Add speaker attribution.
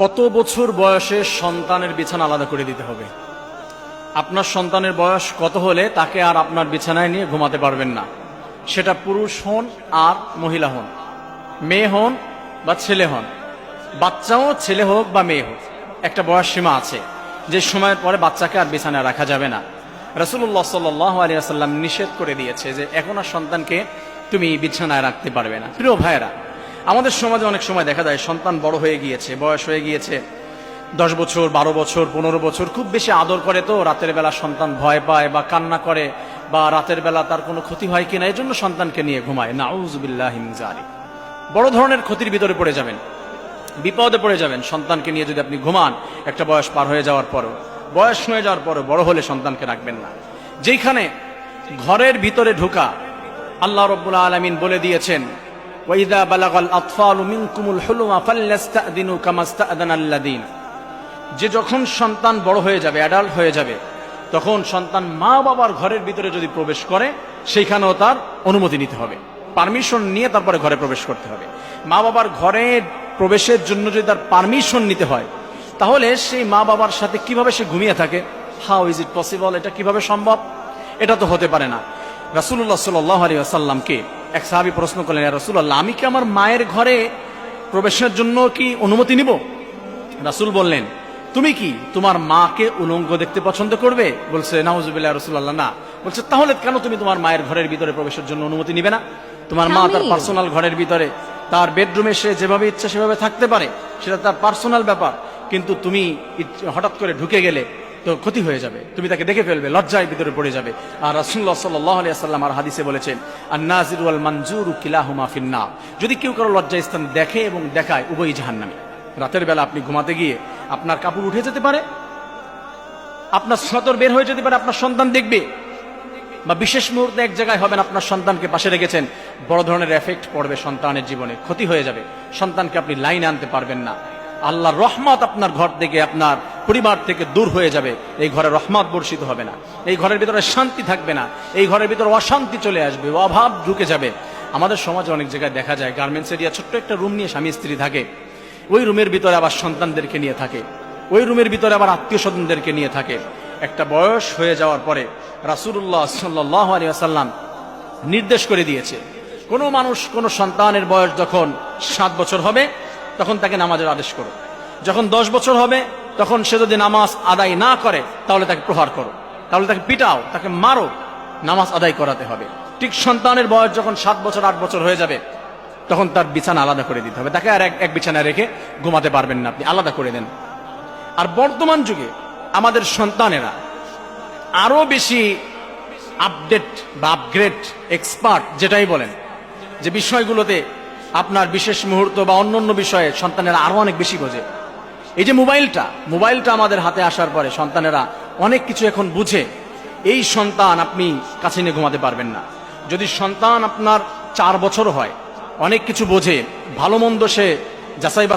Speaker 1: কত বছর বয়সে সন্তানের বিছানা আলাদা করে দিতে হবে? আপনার সন্তানের বয়স কত হলে তাকে আর আপনার বিছানায় নিয়ে ঘুমাতে পারবেন না? সেটা পুরুষ হন আর মহিলা হন, মেয়ে হন বা ছেলে হন, বাচ্চাও ছেলে হোক বা মেয়ে হোক, একটা বয়স সীমা আছে যে সময়ের পরে বাচ্চাকে আর বিছানায় রাখা যাবে না। রাসূলুল্লাহ সাল্লাল্লাহু আলাইহি ওয়াসাল্লাম নিষেধ করে দিয়েছে যে এখন আর সন্তানকে তুমি বিছানায় রাখতে পারবে না। প্রিয় ভাইয়েরা, আমাদের সমাজে অনেক সময় দেখা যায় সন্তান বড় হয়ে গিয়েছে, বয়স হয়ে গিয়েছে 10 বছর, 12 বছর, 15 বছর, খুব বেশি আদর করে তো রাতের বেলা সন্তান ভয় পায় বা কান্না করে বা রাতের বেলা তার কোনো ক্ষতি হয় কিনা এই জন্য সন্তানকে নিয়ে ঘুমায়। নাউযুবিল্লাহি মিন যালিক। বড় ধরনের ক্ষতির ভিতরে পড়ে যাবেন, বিপদে পড়ে যাবেন সন্তানকে নিয়ে যদি আপনি ঘুমান। একটা বয়স পার হয়ে যাওয়ার পরও, বয়স হয়ে যাওয়ার পরও বড় হলে সন্তানকে রাখবেন না। যেখানে ঘরের ভিতরে ঢোকা আল্লাহ রাব্বুল আলামিন বলে দিয়েছেন, ওয়াইদা বালাগাল আতফালু মিনকুমুল হুলুমা ফাল্যাস্তাদিনু কামাস্তাদানাল্লাযিন, যে যখন সন্তান বড় হয়ে যাবে, অ্যাডাল্ট হয়ে যাবে, তখন সন্তান মা বাবার ঘরের ভিতরে যদি প্রবেশ করে সেইখানেও তার অনুমতি নিতে হবে, পারমিশন নিয়ে তারপরে ঘরে প্রবেশ করতে হবে। মা বাবার ঘরে প্রবেশের জন্য যদি তার পারমিশন নিতে হয়, তাহলে সেই মা বাবার সাথে কিভাবে সে ঘুমিয়ে থাকে? How is it possible? এটা কিভাবে সম্ভব? এটা তো হতে পারে না। রাসূলুল্লাহ সাল্লাল্লাহু আলাইহি ওয়াসাল্লামকে এক সাহাবী প্রশ্ন করলেন, ইয়া রাসূলুল্লাহ, আমি কি আমার মায়ের ঘরে প্রবেশের জন্য কি অনুমতি নিব? রাসূল বললেন, তুমি কি তোমার মাকে উলঙ্গ দেখতে পছন্দ করবে? বলছে, নাউযুবিল্লাহ রাসূলুল্লাহ, না। বলছে, তাহলে কেন তুমি তোমার মায়ের ঘরের ভিতরে প্রবেশের জন্য অনুমতি নিবে না? তোমার মা তার পার্সোনাল ঘরের ভিতরে, তার বেডরুমে সে যেভাবে ইচ্ছা সেভাবে থাকতে পারে, সেটা তার পার্সোনাল ব্যাপার। কিন্তু তুমি হঠাৎ করে ঢুকে গেলে তো ক্ষতি হয়ে যাবে, তুমি তাকে দেখে ফেলবে, লজ্জায় ভিতরে পড়ে যাবে। আর রাসূলুল্লাহ সাল্লাল্লাহু আলাইহি ওয়াসাল্লাম আর হাদিসে বলেছেন, আন-নাযির ওয়াল মানজুরু কিলাহুমা ফিন-নার, যদি কেউ কারো লজ্জাস্থান দেখে এবং দেখায়, উভয়ই জাহান্নামী। রাতের বেলা আপনি ঘুমাতে গিয়ে আপনার কাপড় উঠে যেতে পারে, আপনার সতর বের হয়ে যেতে পারে, আপনার সন্তান দেখবে, বা বিশেষ মুহূর্তে এক জায়গায় হবেন, আপনার সন্তানকে পাশে রেখেছেন, বড় ধরনের এফেক্ট পড়বে সন্তানের জীবনে, ক্ষতি হয়ে যাবে, সন্তানকে আপনি লাইনে আনতে পারবেন না। আল্লাহর রহমত আপনার ঘর থেকে, আপনার পরিবার থেকে দূর হয়ে যাবে। এই ঘরে রহমত বর্ষিত হবে না, এই ঘরের ভিতরে শান্তি থাকবে না, এই ঘরের ভিতরে অশান্তি চলে আসবে, অভাব ঢুকে যাবে। আমাদের সমাজে অনেক জায়গায় দেখা যায় গার্মেন্টস এরিয়া, ছোট্ট একটা রুম নিয়ে স্বামী স্ত্রী থাকে, ওই রুমের ভিতরে আবার সন্তানদেরকে নিয়ে থাকে, ওই রুমের ভিতরে আবার আত্মীয় স্বজনদেরকে নিয়ে থাকে। একটা বয়স হয়ে যাওয়ার পরে রাসূলুল্লাহ সাল্লাল্লাহু আলাইহি ওয়াসাল্লাম নির্দেশ করে দিয়েছে, কোনো মানুষ, কোনো সন্তানের বয়স যখন 7 বছর হবে তখন তাকে নামাজের আদেশ করো, যখন 10 বছর হবে তখন সে যদি নামাজ আদায় না করে তাহলে তাকে প্রহার করো, তাহলে তাকে পিটাও, তাকে মারো, নামাজ আদায় করাতে হবে। ঠিক সন্তানের বয়স যখন 7 বছর 8 বছর হয়ে যাবে তখন তার বিছানা আলাদা করে দিতে হবে, তাকে আর এক বিছানায় রেখে ঘুমাতে পারবেন না, আপনি আলাদা করে দেন। আর বর্তমান যুগে আমাদের সন্তানেরা আরো বেশি আপডেট বা আপগ্রেড, এক্সপার্ট যেটাই বলেন, যে বিষয়গুলোতে আপনার বিশেষ মুহূর্ত বা অন্য বিষয়ে সন্তানেরা আরো অনেক বেশি বোঝে। এই যে মোবাইলটা আমাদের হাতে আসার পরে সন্তানেরা অনেক কিছু এখন বুঝে। এই সন্তান আপনি কাছে নিয়ে ঘুমাতে পারবেন না। যদি সন্তান আপনার 4 বছর হয়, অনেক কিছু বোঝে, ভালো মন্দ সে যাচাই